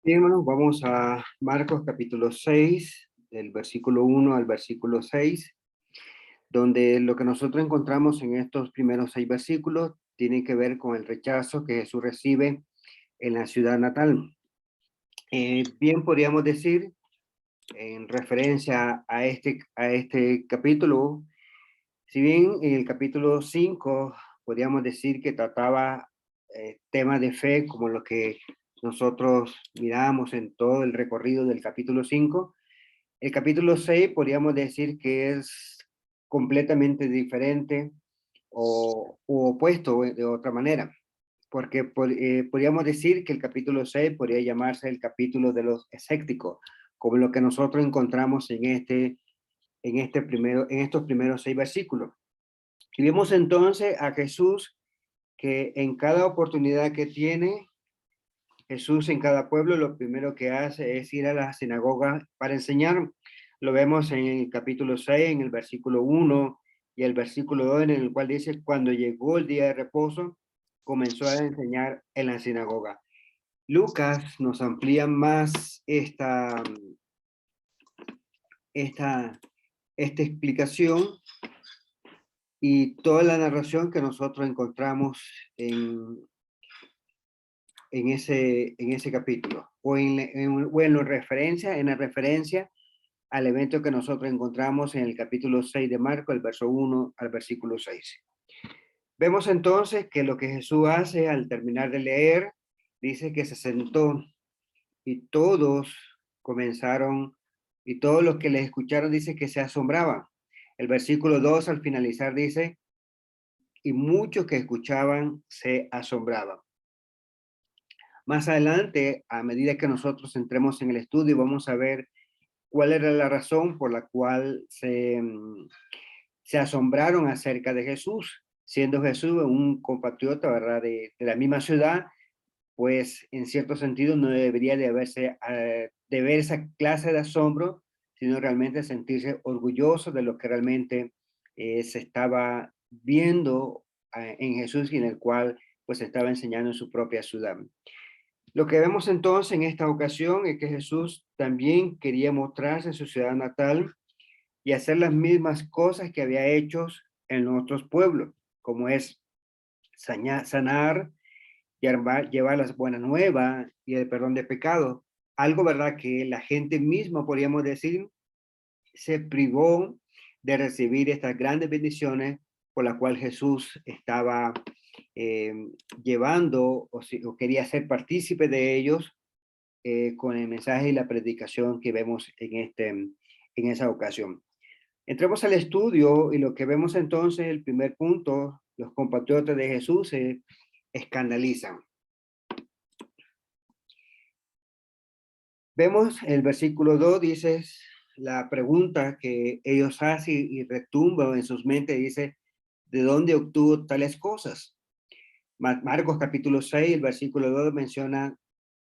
Bien, hermanos, vamos a Marcos capítulo 6, del versículo 1 al versículo 6, donde lo que nosotros encontramos en estos primeros 6 versículos tiene que ver con el rechazo que Jesús recibe en la ciudad natal. Bien podríamos decir, en referencia a este capítulo, si bien en el capítulo 5 podríamos decir que trataba temas de fe como lo que nosotros miramos en todo el recorrido del capítulo 5, el capítulo 6 podríamos decir que es completamente diferente o opuesto de otra manera, porque podríamos decir que el capítulo 6 podría llamarse el capítulo de los escépticos, como lo que nosotros encontramos en estos primeros 6 versículos. Y vemos entonces a Jesús que en cada oportunidad que tiene, Jesús en cada pueblo lo primero que hace es ir a la sinagoga para enseñar. Lo vemos en el capítulo 6, en el versículo 1 y el versículo 2, en el cual dice, cuando llegó el día de reposo, comenzó a enseñar en la sinagoga. Lucas nos amplía más esta, esta explicación y toda la narración que nosotros encontramos en ese capítulo, en la referencia al evento que nosotros encontramos en el capítulo 6 de Marcos, el verso 1 al versículo 6. Vemos entonces que lo que Jesús hace al terminar de leer, dice que se sentó y todos comenzaron, y todos los que le escucharon dice que se asombraban. El versículo 2 al finalizar dice, y muchos que escuchaban se asombraban. Más adelante, a medida que nosotros entremos en el estudio, vamos a ver cuál era la razón por la cual se asombraron acerca de Jesús, siendo Jesús un compatriota, ¿verdad?, de la misma ciudad, pues en cierto sentido no debería de ver esa clase de asombro, sino realmente sentirse orgulloso de lo que realmente se estaba viendo en Jesús y en el cual pues estaba enseñando en su propia ciudad. Lo que vemos entonces en esta ocasión es que Jesús también quería mostrarse en su ciudad natal y hacer las mismas cosas que había hecho en otros pueblos, como es sanar, llevar las buenas nuevas y el perdón de pecados. Algo, ¿verdad?, que la gente misma, podríamos decir, se privó de recibir estas grandes bendiciones por la cual Jesús estaba eh, llevando o quería ser partícipe de ellos con el mensaje y la predicación que vemos en esa ocasión. Entremos al estudio y lo que vemos entonces, el primer punto, los compatriotas de Jesús se escandalizan. Vemos el versículo 2, dice la pregunta que ellos hacen y retumba en sus mentes, dice, ¿de dónde obtuvo tales cosas? Marcos capítulo 6, el versículo 2 menciona,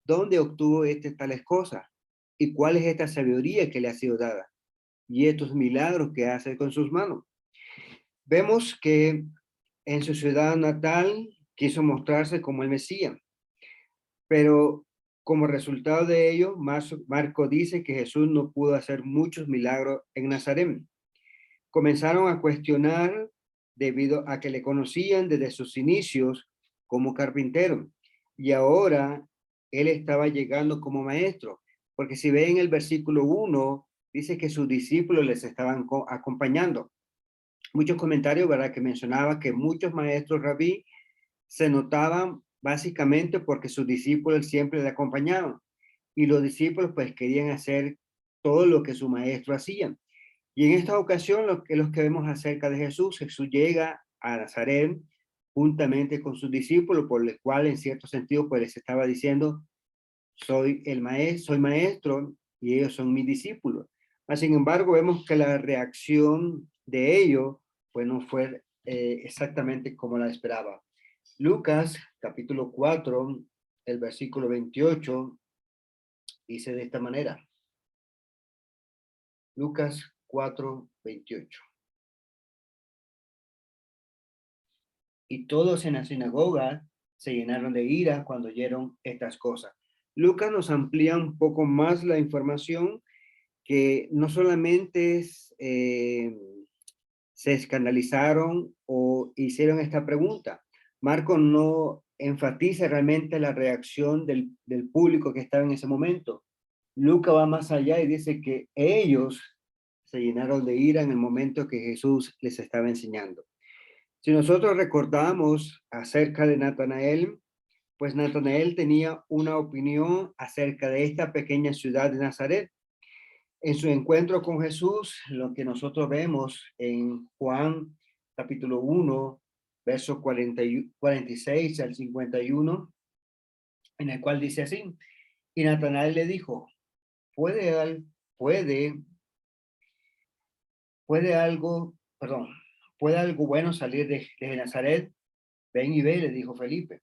¿dónde obtuvo tales cosas? ¿Y cuál es esta sabiduría que le ha sido dada? Y estos milagros que hace con sus manos. Vemos que en su ciudad natal quiso mostrarse como el Mesías, pero como resultado de ello, Marco dice que Jesús no pudo hacer muchos milagros en Nazaret. Comenzaron a cuestionar debido a que le conocían desde sus inicios como carpintero y ahora él estaba llegando como maestro, porque si ven el versículo 1, dice que sus discípulos les estaban acompañando. Muchos comentarios, ¿verdad?, que mencionaba que muchos maestros rabí se notaban básicamente porque sus discípulos siempre le acompañaban y los discípulos pues querían hacer todo lo que su maestro hacía. Y en esta ocasión los que vemos acerca de Jesús, Jesús llega a Nazaret juntamente con sus discípulos, por lo cual en cierto sentido pues les estaba diciendo, soy maestro y ellos son mis discípulos. Mas, sin embargo, vemos que la reacción de ellos pues no fue exactamente como la esperaba. Lucas, capítulo 4, el versículo 28, dice de esta manera. Lucas 4, 28. Y todos en la sinagoga se llenaron de ira cuando oyeron estas cosas. Lucas nos amplía un poco más la información que no solamente se escandalizaron o hicieron esta pregunta. Marco no enfatiza realmente la reacción del público que estaba en ese momento. Lucas va más allá y dice que ellos se llenaron de ira en el momento que Jesús les estaba enseñando. Si nosotros recordamos acerca de Natanael, pues Natanael tenía una opinión acerca de esta pequeña ciudad de Nazaret. En su encuentro con Jesús, lo que nosotros vemos en Juan capítulo 1, verso 46 al 51, en el cual dice así, y Natanael le dijo, ¿puede, puede, puede algo, perdón, puede algo bueno salir de Nazaret? Ven y ve, le dijo Felipe.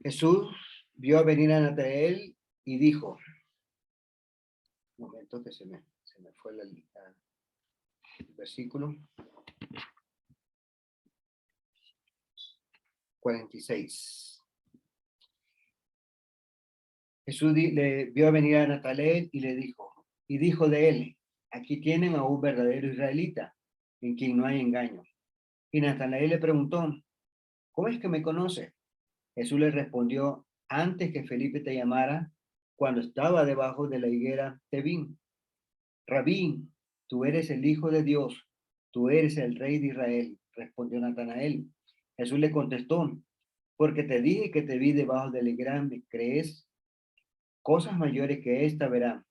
Jesús vio venir a Natanael y dijo, un momento que se me fue el versículo 46. Jesús le vio venir a Natanael y le dijo, y dijo de él, aquí tienen a un verdadero israelita, en quien no hay engaño. Y Natanael le preguntó, ¿cómo es que me conoce? Jesús le respondió, antes que Felipe te llamara, cuando estaba debajo de la higuera, te vi. Rabí, tú eres el Hijo de Dios, tú eres el Rey de Israel, respondió Natanael. Jesús le contestó, porque te dije que te vi debajo de la higuera, ¿me crees? Cosas mayores que esta verán.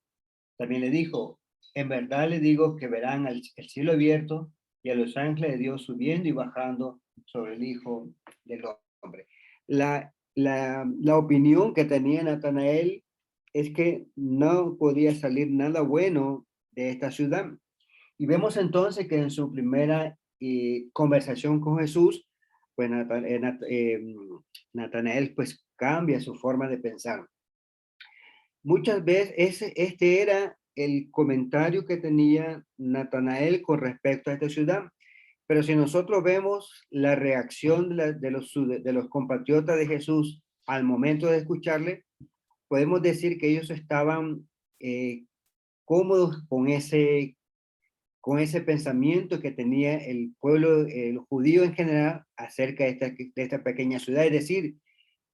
También le dijo, en verdad le digo que verán el cielo abierto y a los ángeles de Dios subiendo y bajando sobre el Hijo del Hombre. La opinión que tenía Natanael es que no podía salir nada bueno de esta ciudad. Y vemos entonces que en su primera conversación con Jesús, pues Natanael pues cambia su forma de pensar. Muchas veces este era el comentario que tenía Natanael con respecto a esta ciudad. Pero si nosotros vemos la reacción de los compatriotas de Jesús al momento de escucharle, podemos decir que ellos estaban cómodos con ese pensamiento que tenía el pueblo, el judío en general, acerca de esta pequeña ciudad. Es decir,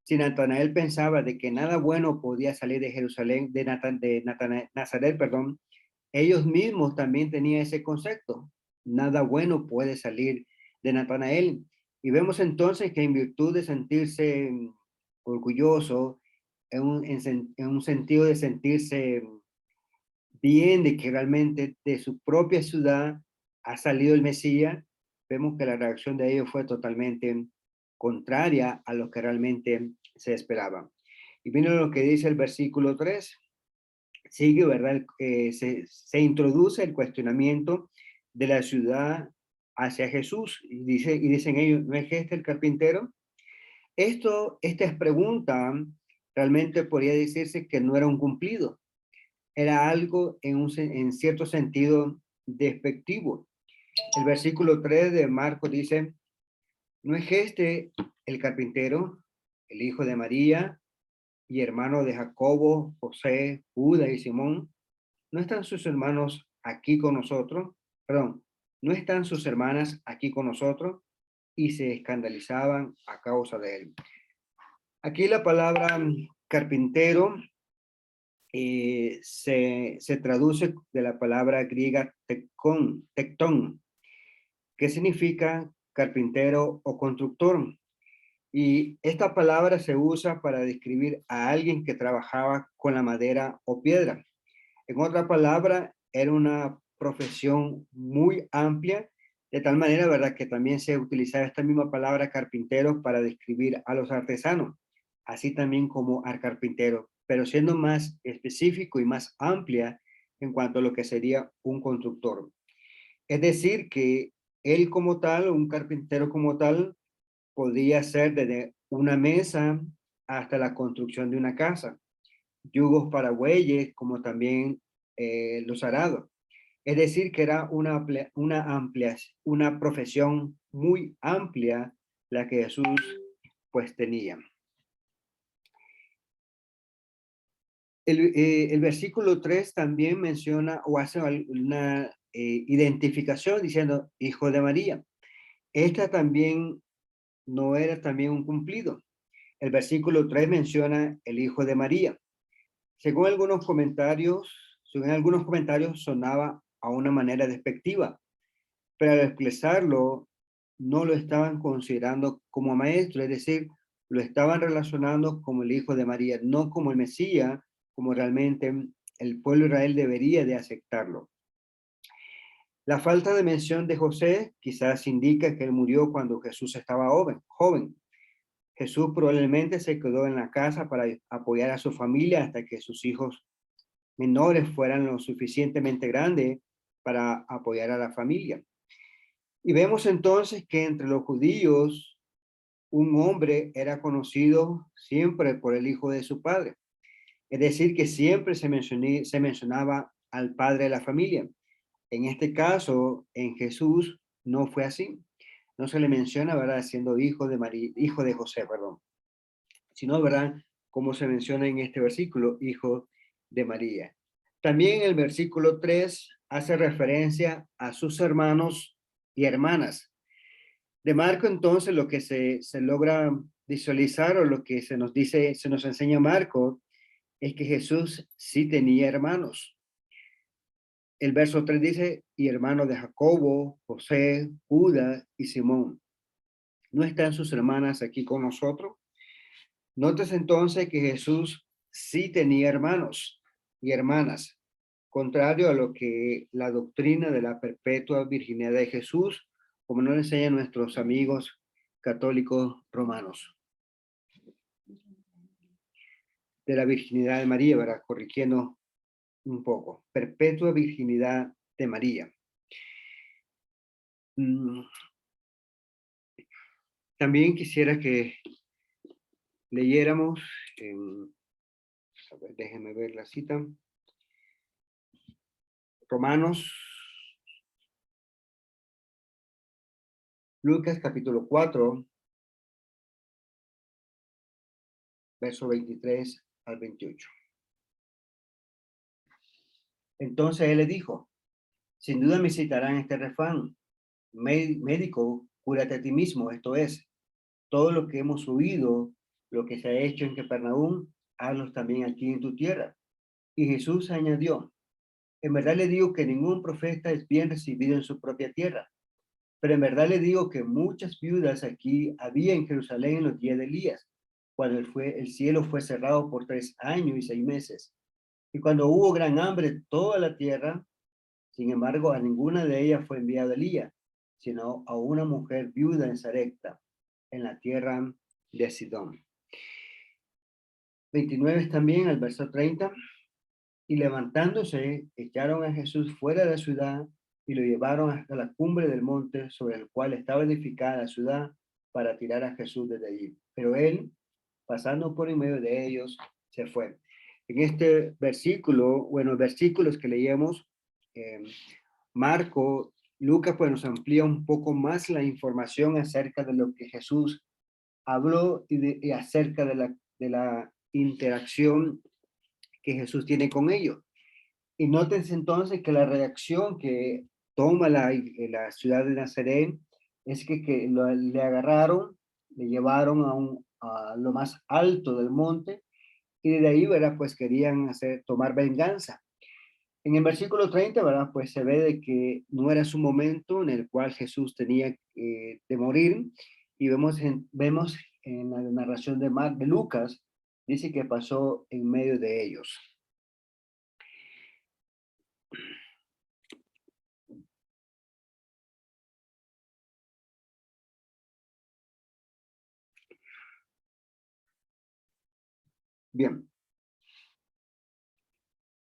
si Natanael pensaba de que nada bueno podía salir de Jerusalén, Nazaret, perdón, ellos mismos también tenían ese concepto. Nada bueno puede salir de Natanael. Y vemos entonces que en virtud de sentirse orgulloso, en un sentido de sentirse bien, de que realmente de su propia ciudad ha salido el Mesías, vemos que la reacción de ellos fue totalmente contraria a lo que realmente se esperaba. Y miren lo que dice el versículo 3. Sigue, ¿verdad? Se introduce el cuestionamiento de la ciudad hacia Jesús. Y dicen ellos, ¿no es este el carpintero? Esta pregunta realmente podría decirse que no era un cumplido. Era algo en cierto sentido despectivo. El versículo 3 de Marcos dice, ¿no es este el carpintero, el hijo de María y hermano de Jacobo, José, Judas y Simón? ¿No están sus hermanos aquí con nosotros? Perdón, ¿no están sus hermanas aquí con nosotros? Y se escandalizaban a causa de él. Aquí la palabra carpintero se traduce de la palabra griega tectón, que significa carpintero o constructor. Y esta palabra se usa para describir a alguien que trabajaba con la madera o piedra. En otra palabra, era una profesión muy amplia, de tal manera, ¿verdad?, que también se utilizaba esta misma palabra carpintero para describir a los artesanos, así también como al carpintero, pero siendo más específico y más amplia en cuanto a lo que sería un constructor. Es decir, que él como tal, un carpintero como tal, podía ser desde una mesa hasta la construcción de una casa, yugos para bueyes, como también los arados. Es decir, que era una profesión muy amplia la que Jesús pues tenía. El versículo 3 también menciona o hace una identificación diciendo hijo de María. Esta también no era también un cumplido. El versículo 3 menciona el hijo de María. Según algunos comentarios sonaba a una manera despectiva, pero al expresarlo no lo estaban considerando como maestro, es decir, lo estaban relacionando como el hijo de María, no como el Mesías, como realmente el pueblo de Israel debería de aceptarlo. La falta de mención de José quizás indica que él murió cuando Jesús estaba joven. Jesús probablemente se quedó en la casa para apoyar a su familia hasta que sus hijos menores fueran lo suficientemente grandes para apoyar a la familia. Y vemos entonces que entre los judíos un hombre era conocido siempre por el hijo de su padre. Es decir, que siempre se mencionaba al padre de la familia. En este caso, en Jesús no fue así. No se le menciona, ¿verdad?, siendo hijo de María, hijo de José, perdón, sino, ¿verdad?, como se menciona en este versículo, hijo de María. También el versículo 3 hace referencia a sus hermanos y hermanas. De Marco, entonces, lo que se logra visualizar o lo que se nos dice, se nos enseña Marco, es que Jesús sí tenía hermanos. El verso 3 dice, y hermanos de Jacobo, José, Judas y Simón. ¿No están sus hermanas aquí con nosotros? Notes entonces que Jesús sí tenía hermanos y hermanas, contrario a lo que la doctrina de la perpetua virginidad de Jesús, como nos enseñan nuestros amigos católicos romanos. De la virginidad de María, ¿verdad? Corrigiendo un poco. Perpetua virginidad de María. También quisiera que leyéramos, a ver, déjenme ver la cita. Romanos, Lucas capítulo 4, verso 23 al 28. Entonces él le dijo, sin duda me citarán este refrán, médico, cúrate a ti mismo, esto es, todo lo que hemos oído, lo que se ha hecho en Capernaum, hazlo también aquí en tu tierra. Y Jesús añadió, en verdad le digo que ningún profeta es bien recibido en su propia tierra, pero en verdad le digo que muchas viudas aquí había en Jerusalén en los días de Elías, cuando el cielo fue cerrado por 3 años y 6 meses. Y cuando hubo gran hambre en toda la tierra, sin embargo, a ninguna de ellas fue enviado Elías, sino a una mujer viuda en Sarepta, en la tierra de Sidón. 29 también, al verso 30. Y levantándose, echaron a Jesús fuera de la ciudad y lo llevaron hasta la cumbre del monte sobre el cual estaba edificada la ciudad para tirar a Jesús desde allí. Pero él, pasando por en medio de ellos, se fue. En este versículo, bueno, versículos que leíamos, Marco, Lucas, pues nos amplía un poco más la información acerca de lo que Jesús habló y acerca de la interacción que Jesús tiene con ellos. Y nótense entonces que la reacción que toma la ciudad de Nazaret es que le agarraron, le llevaron a lo más alto del monte y de ahí, ¿verdad? Pues querían tomar venganza. En el versículo 30, ¿verdad? Pues se ve de que no era su momento en el cual Jesús tenía de morir y vemos en la narración de Lucas, dice que pasó en medio de ellos. Bien.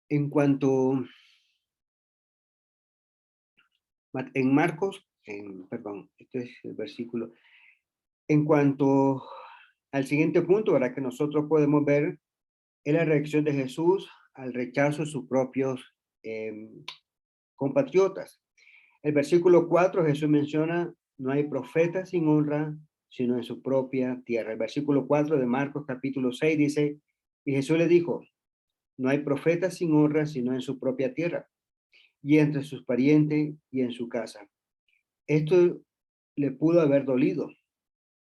En cuanto en Marcos, perdón, este es el versículo. En cuanto al siguiente punto, ¿verdad? Que nosotros podemos ver es la reacción de Jesús al rechazo de sus propios compatriotas. El versículo 4, Jesús menciona, no hay profeta sin honra, sino en su propia tierra. El versículo 4 de Marcos capítulo 6 dice, y Jesús le dijo, No hay profeta sin honra sino en su propia tierra, y entre sus parientes y en su casa. Esto le pudo haber dolido,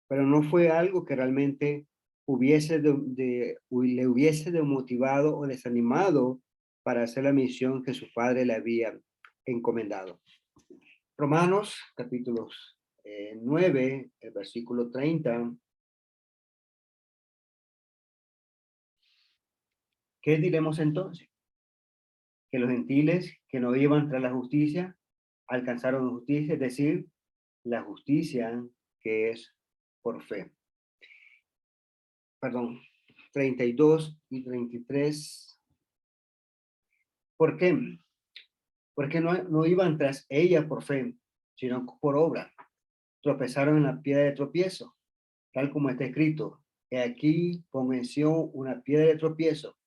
pero no fue algo que realmente le hubiese demotivado o desanimado para hacer la misión que su padre le había encomendado. Romanos capítulo 9, el versículo 30. ¿Qué diremos entonces? Que los gentiles que no iban tras la justicia alcanzaron justicia, es decir, la justicia que es por fe. Perdón, 32 y 33. ¿Por qué? Porque no iban tras ella por fe, sino por obra. Tropezaron en la piedra de tropiezo, tal como está escrito. He aquí convenció una piedra de tropiezo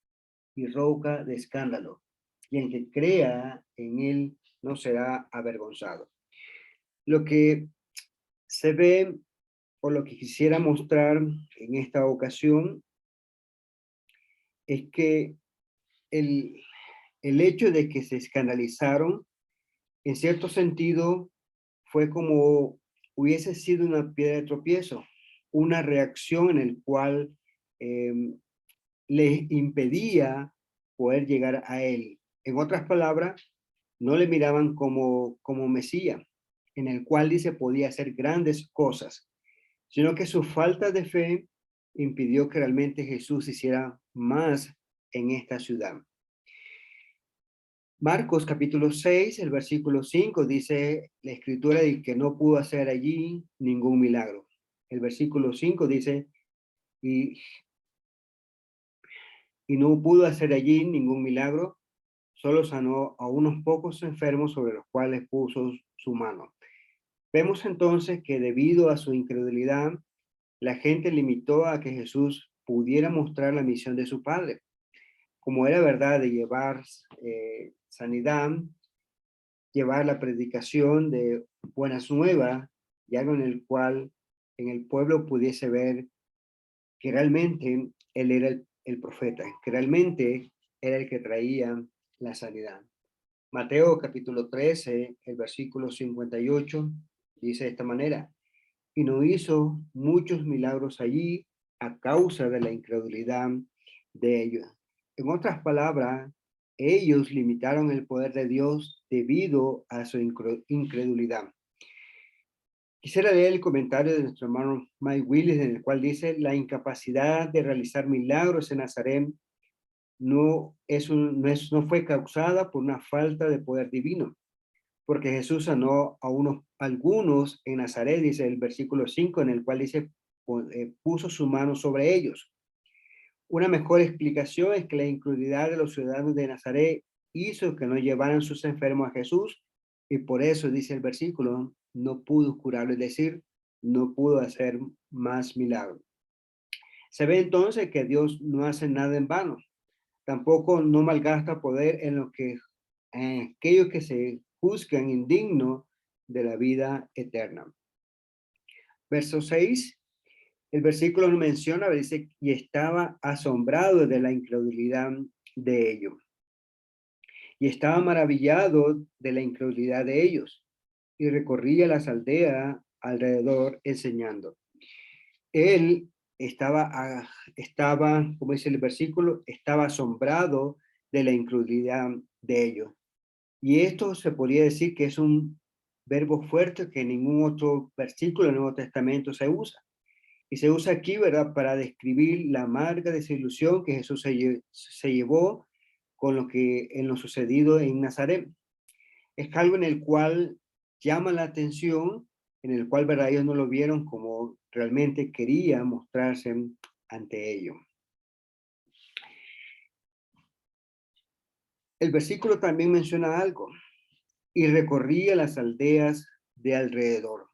y roca de escándalo. Y el que crea en él no será avergonzado. Lo que se ve o lo que quisiera mostrar en esta ocasión es que el, el hecho de que se escandalizaron, en cierto sentido, fue como hubiese sido una piedra de tropiezo, una reacción en el cual eh, les impedía poder llegar a él. En otras palabras, no le miraban como Mesías, en el cual dice podía hacer grandes cosas, sino que su falta de fe impidió que realmente Jesús hiciera más en esta ciudad. Marcos capítulo 6, el versículo 5 dice la escritura de que no pudo hacer allí ningún milagro. El versículo 5 dice, y, y no pudo hacer allí ningún milagro, solo sanó a unos pocos enfermos sobre los cuales puso su mano. Vemos entonces que debido a su incredulidad, la gente limitó a que Jesús pudiera mostrar la misión de su Padre. Como era verdad de llevar sanidad, llevar la predicación de buenas nuevas, y algo en el cual en el pueblo pudiese ver que realmente él era el profeta, que realmente era el que traía la sanidad. Mateo capítulo 13, el versículo 58, dice de esta manera, y no hizo muchos milagros allí a causa de la incredulidad de ellos. En otras palabras, ellos limitaron el poder de Dios debido a su incredulidad. Quisiera leer el comentario de nuestro hermano Mike Willis, en el cual dice, la incapacidad de realizar milagros en Nazaret no fue causada por una falta de poder divino, porque Jesús sanó a algunos en Nazaret, dice el versículo 5, en el cual dice, puso su mano sobre ellos. Una mejor explicación es que la incredulidad de los ciudadanos de Nazaret hizo que no llevaran sus enfermos a Jesús, y por eso, dice el versículo, no pudo curarlo, es decir, no pudo hacer más milagros. Se ve entonces que Dios no hace nada en vano. Tampoco no malgasta poder en aquellos que se juzgan indignos de la vida eterna. Verso 6, el versículo menciona, dice, y estaba asombrado de la incredulidad de ellos. Y estaba maravillado de la incredulidad de ellos. Y recorría las aldeas alrededor enseñando. Él estaba, como dice el versículo, estaba asombrado de la incredulidad de ellos. Y esto se podría decir que es un verbo fuerte que en ningún otro versículo del Nuevo Testamento se usa. Y se usa aquí, ¿verdad?, para describir la amarga desilusión que Jesús se llevó con en lo sucedido en Nazaret. Es algo en el cual llama la atención, en el cual, ¿verdad?, ellos no lo vieron como realmente quería mostrarse ante ellos. El versículo también menciona algo, y recorría las aldeas de alrededor.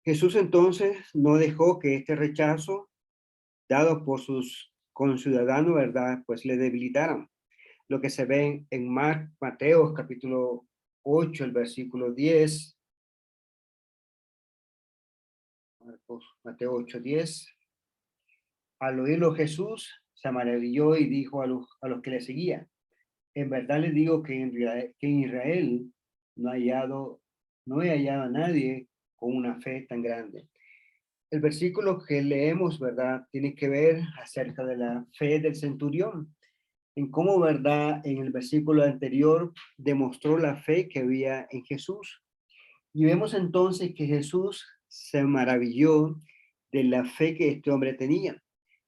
Jesús entonces no dejó que este rechazo dado por sus conciudadanos, ¿verdad?, pues le debilitaron. Lo que se ve en Mateo capítulo 8, el versículo 10. Mateo 8:10. Al oírlo Jesús se maravilló y dijo a los que le seguían: en verdad les digo que en Israel no he hallado a nadie con una fe tan grande. El versículo que leemos, ¿verdad?, tiene que ver acerca de la fe del centurión, en cómo, ¿verdad?, en el versículo anterior demostró la fe que había en Jesús. Y vemos entonces que Jesús se maravilló de la fe que este hombre tenía.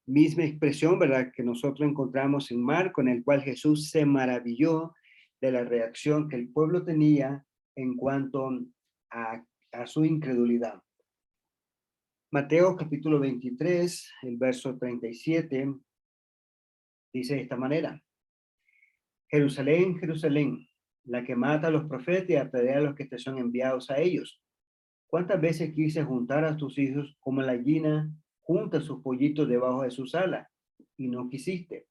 Misma expresión, ¿verdad?, que nosotros encontramos en Marco, en el cual Jesús se maravilló de la reacción que el pueblo tenía en cuanto a su incredulidad. Mateo capítulo 23, el verso 37, dice de esta manera: Jerusalén, Jerusalén, la que mata a los profetas y apedrea a los que te son enviados a ellos. ¿Cuántas veces quise juntar a tus hijos como la gallina junta sus pollitos debajo de sus alas y no quisiste?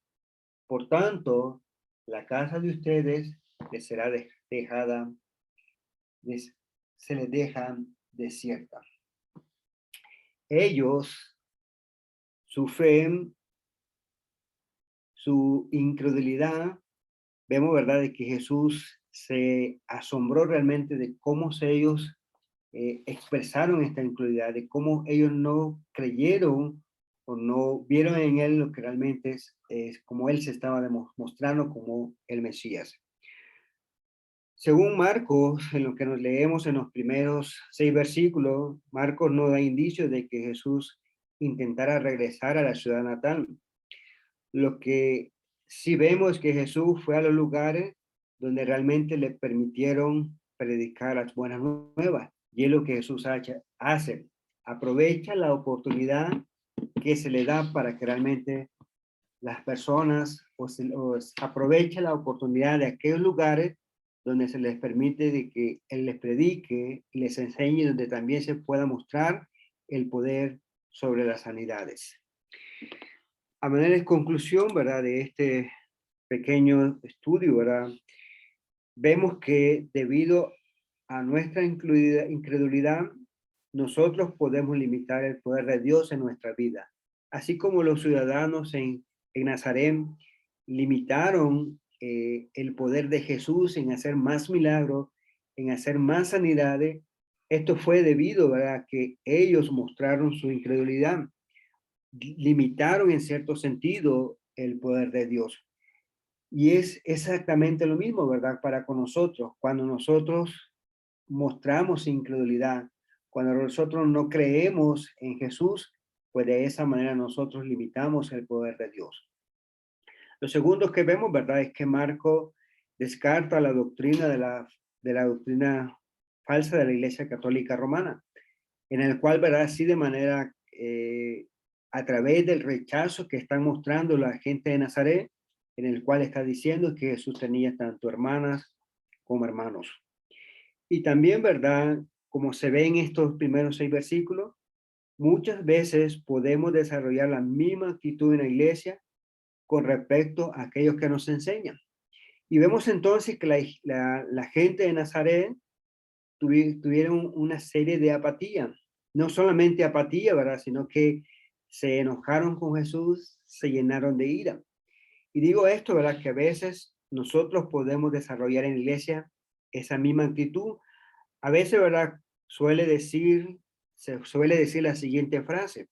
Por tanto, la casa de ustedes les será dejada, se les deja desierta. Ellos, su fe, su incredulidad, vemos, ¿verdad?, de que Jesús se asombró realmente de cómo ellos expresaron esta incredulidad, de cómo ellos no creyeron o no vieron en él lo que realmente es como él se estaba demostrando como el Mesías. Según Marcos, en lo que nos leemos en los primeros 6 versículos, Marcos no da indicios de que Jesús intentara regresar a la ciudad natal. Lo que sí vemos es que Jesús fue a los lugares donde realmente le permitieron predicar las buenas nuevas. Y es lo que Jesús hace. Aprovecha la oportunidad que se le da para que realmente las personas aprovecha la oportunidad de aquellos lugares donde se les permite de que Él les predique y les enseñe, donde también se pueda mostrar el poder sobre las sanidades. A manera de conclusión, ¿verdad?, de este pequeño estudio, ¿verdad?, vemos que debido a nuestra incredulidad, nosotros podemos limitar el poder de Dios en nuestra vida. Así como los ciudadanos en Nazaret limitaron el poder de Jesús en hacer más milagros, en hacer más sanidades, esto fue debido, ¿verdad?, a que ellos mostraron su incredulidad, limitaron en cierto sentido el poder de Dios. Y es exactamente lo mismo, ¿verdad?, para con nosotros. Cuando nosotros mostramos incredulidad, cuando nosotros no creemos en Jesús, pues de esa manera nosotros limitamos el poder de Dios. Lo segundo que vemos, ¿verdad?, es que Marco descarta la doctrina de la doctrina falsa de la Iglesia Católica Romana, en el cual, ¿verdad?, sí, de manera a través del rechazo que están mostrando la gente de Nazaret, en el cual está diciendo que Jesús tenía tanto hermanas como hermanos. Y también, ¿verdad?, como se ve en estos primeros 6 versículos, muchas veces podemos desarrollar la misma actitud en la iglesia con respecto a aquellos que nos enseñan. Y vemos entonces que la gente de Nazaret tuvieron una serie de apatía. No solamente apatía, ¿verdad?, sino que se enojaron con Jesús, se llenaron de ira. Y digo esto, ¿verdad?, que a veces nosotros podemos desarrollar en la iglesia esa misma actitud. A veces, ¿verdad?, se suele decir la siguiente frase: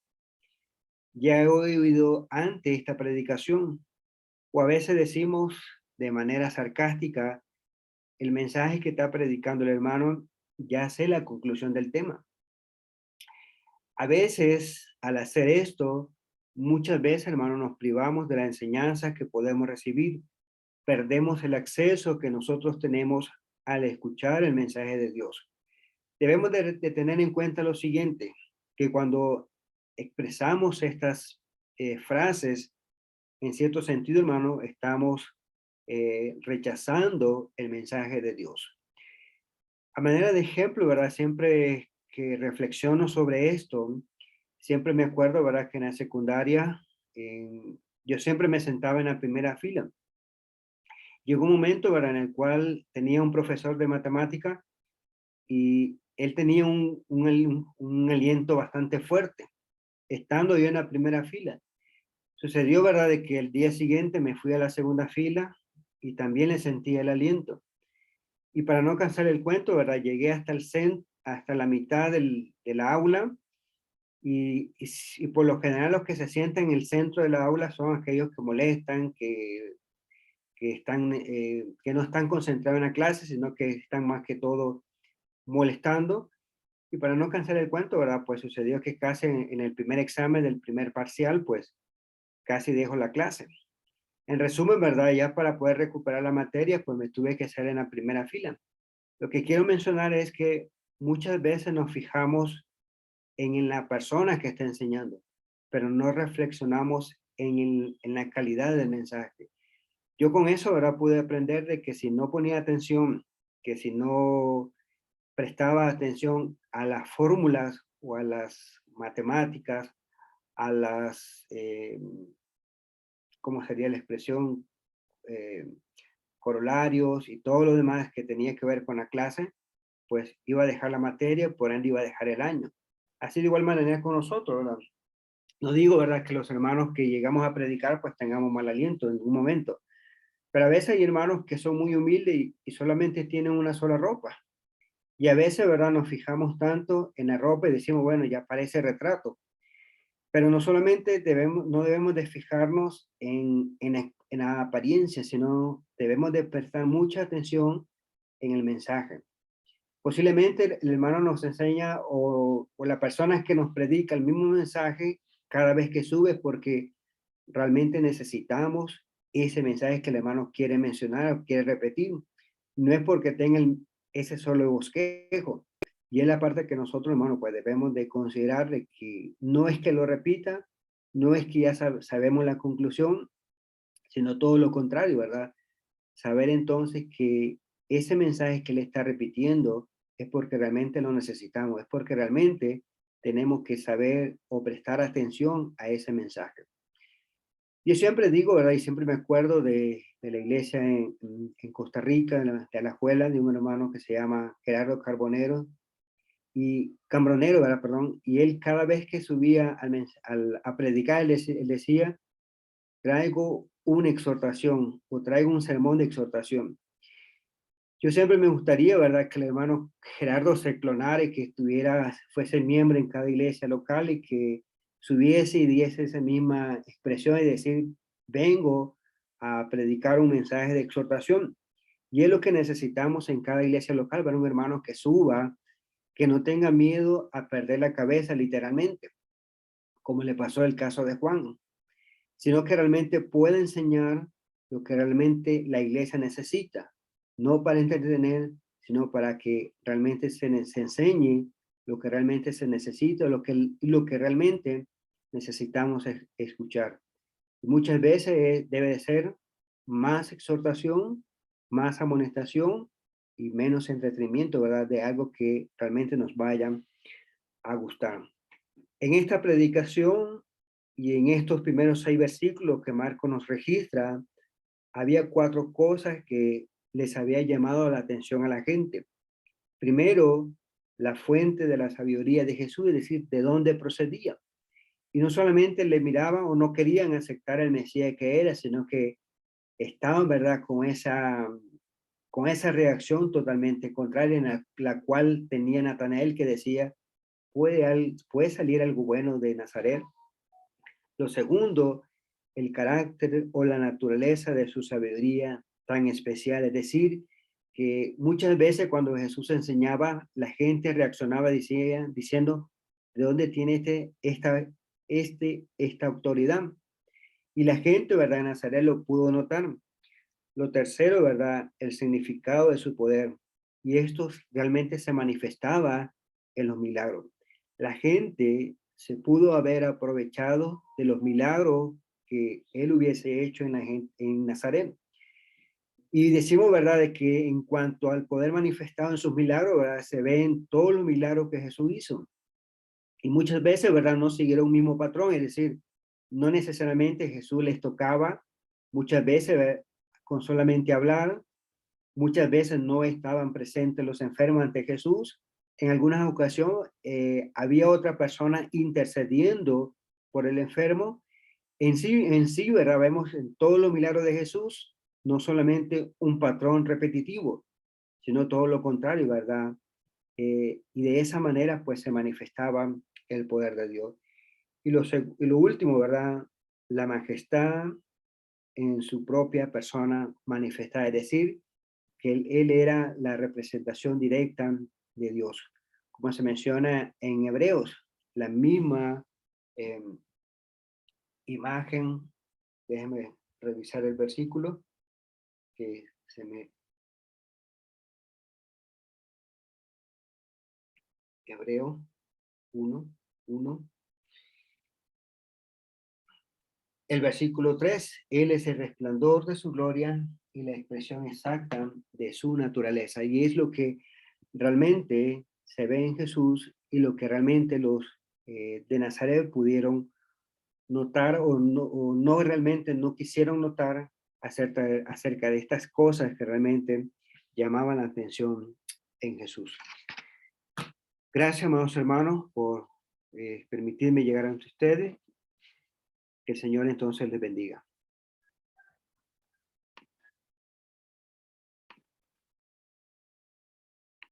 ya he oído antes esta predicación. O a veces decimos de manera sarcástica: el mensaje que está predicando el hermano, ya sé la conclusión del tema. A veces, al hacer esto, muchas veces, hermano, nos privamos de la enseñanza que podemos recibir. Perdemos el acceso que nosotros tenemos al escuchar el mensaje de Dios. Debemos de tener en cuenta lo siguiente, que cuando expresamos estas frases, en cierto sentido, hermano, estamos rechazando el mensaje de Dios. A manera de ejemplo, ¿verdad?, siempre que reflexiono sobre esto, siempre me acuerdo, ¿verdad?, que en la secundaria yo siempre me sentaba en la primera fila. Llegó un momento, ¿verdad?, en el cual tenía un profesor de matemática y él tenía un aliento bastante fuerte, estando yo en la primera fila. Sucedió, ¿verdad?, de que el día siguiente me fui a la segunda fila y también le sentía el aliento. Y para no cansar el cuento, ¿verdad?, llegué hasta el hasta la mitad del aula y por lo general los que se sientan en el centro de la aula son aquellos que molestan, que no están concentrados en la clase, sino que están más que todo molestando. Y para no cansar el cuento, ¿verdad? Pues sucedió que casi en el primer examen del primer parcial, pues casi dejo la clase. En resumen, ¿verdad? Ya para poder recuperar la materia, pues me tuve que hacer en la primera fila. Lo que quiero mencionar es que muchas veces nos fijamos en la persona que está enseñando, pero no reflexionamos en la calidad del mensaje. Yo con eso, ¿verdad? Pude aprender de que si no ponía atención, que si no prestaba atención a las fórmulas o a las matemáticas, a las, ¿cómo sería la expresión? Eh, Corolarios y todo lo demás que tenía que ver con la clase, pues iba a dejar la materia, por ende iba a dejar el año. Así de igual manera con nosotros, ¿verdad? No digo, ¿verdad?, que los hermanos que llegamos a predicar, pues tengamos mal aliento en ningún momento, pero a veces hay hermanos que son muy humildes y solamente tienen una sola ropa. Y a veces, ¿verdad?, nos fijamos tanto en la ropa y decimos, bueno, ya parece retrato. Pero no solamente no debemos de fijarnos en la apariencia, sino debemos de prestar mucha atención en el mensaje. Posiblemente el hermano nos enseña o la persona que nos predica el mismo mensaje cada vez que sube porque realmente necesitamos ese mensaje que el hermano quiere mencionar o quiere repetir. No es porque tenga ese solo bosquejo. Y es la parte que nosotros, hermano, pues debemos de considerar de que no es que lo repita, no es que ya sabemos la conclusión, sino todo lo contrario, ¿verdad? Saber entonces que ese mensaje que le está repitiendo es porque realmente lo necesitamos, es porque realmente tenemos que saber o prestar atención a ese mensaje. Yo siempre digo, ¿verdad? Y siempre me acuerdo de la iglesia en Costa Rica, de la escuela de un hermano que se llama Gerardo Carbonero y Cambronero, ¿verdad? Perdón. Y él cada vez que subía a predicar, él decía, traigo una exhortación o traigo un sermón de exhortación. Yo siempre me gustaría, ¿verdad?, que el hermano Gerardo se clonara y que fuese miembro en cada iglesia local y que subiese y diese esa misma expresión y decir, vengo a predicar un mensaje de exhortación. Y es lo que necesitamos en cada iglesia local, ver un hermano que suba, que no tenga miedo a perder la cabeza literalmente, como le pasó el caso de Juan, sino que realmente pueda enseñar lo que realmente la iglesia necesita, no para entretener, sino para que realmente se enseñe lo que realmente se necesita, lo que realmente necesitamos escuchar. Y muchas veces debe de ser más exhortación, más amonestación y menos entretenimiento, ¿verdad? De algo que realmente nos vaya a gustar. En esta predicación y en estos primeros 6 versículos que Marco nos registra, había 4 cosas que les había llamado la atención a la gente. Primero, la fuente de la sabiduría de Jesús, es decir, de dónde procedía. Y no solamente le miraban o no querían aceptar el Mesías que era, sino que estaban, ¿verdad?, con esa reacción totalmente contraria en la cual tenía Natanael, que decía, ¿puede salir algo bueno de Nazaret? Lo segundo, el carácter o la naturaleza de su sabiduría tan especial, es decir, que muchas veces cuando Jesús enseñaba, la gente reaccionaba diciendo, ¿de dónde tiene esta autoridad? Y la gente, ¿verdad?, en Nazaret lo pudo notar. Lo tercero, ¿verdad?, el significado de su poder. Y esto realmente se manifestaba en los milagros. La gente se pudo haber aprovechado de los milagros que él hubiese hecho en Nazaret. Y decimos, ¿verdad?, de que en cuanto al poder manifestado en sus milagros, ¿verdad?, se ven todos los milagros que Jesús hizo. Y muchas veces, ¿verdad?, no siguieron un mismo patrón, es decir, no necesariamente Jesús les tocaba, muchas veces con solamente hablar, Muchas veces no estaban presentes los enfermos ante Jesús. En algunas ocasiones había otra persona intercediendo por el enfermo. En sí, ¿verdad? Vemos en todos los milagros de Jesús, no solamente un patrón repetitivo, sino todo lo contrario, ¿verdad? Y de esa manera, pues, se manifestaba el poder de Dios. Y lo último, ¿verdad? La majestad en su propia persona manifestada, es decir, que él era la representación directa de Dios. Como se menciona en Hebreos, la misma eh, imagen, déjeme revisar el versículo, que se me... Hebreo 1:1. El versículo 3, Él es el resplandor de su gloria y la expresión exacta de su naturaleza. Y es lo que realmente se ve en Jesús y lo que realmente los de Nazaret pudieron notar o no realmente no quisieron notar acerca de estas cosas que realmente llamaban la atención en Jesús. Gracias, amados hermanos, por permitirme llegar ante ustedes. Que el Señor entonces les bendiga.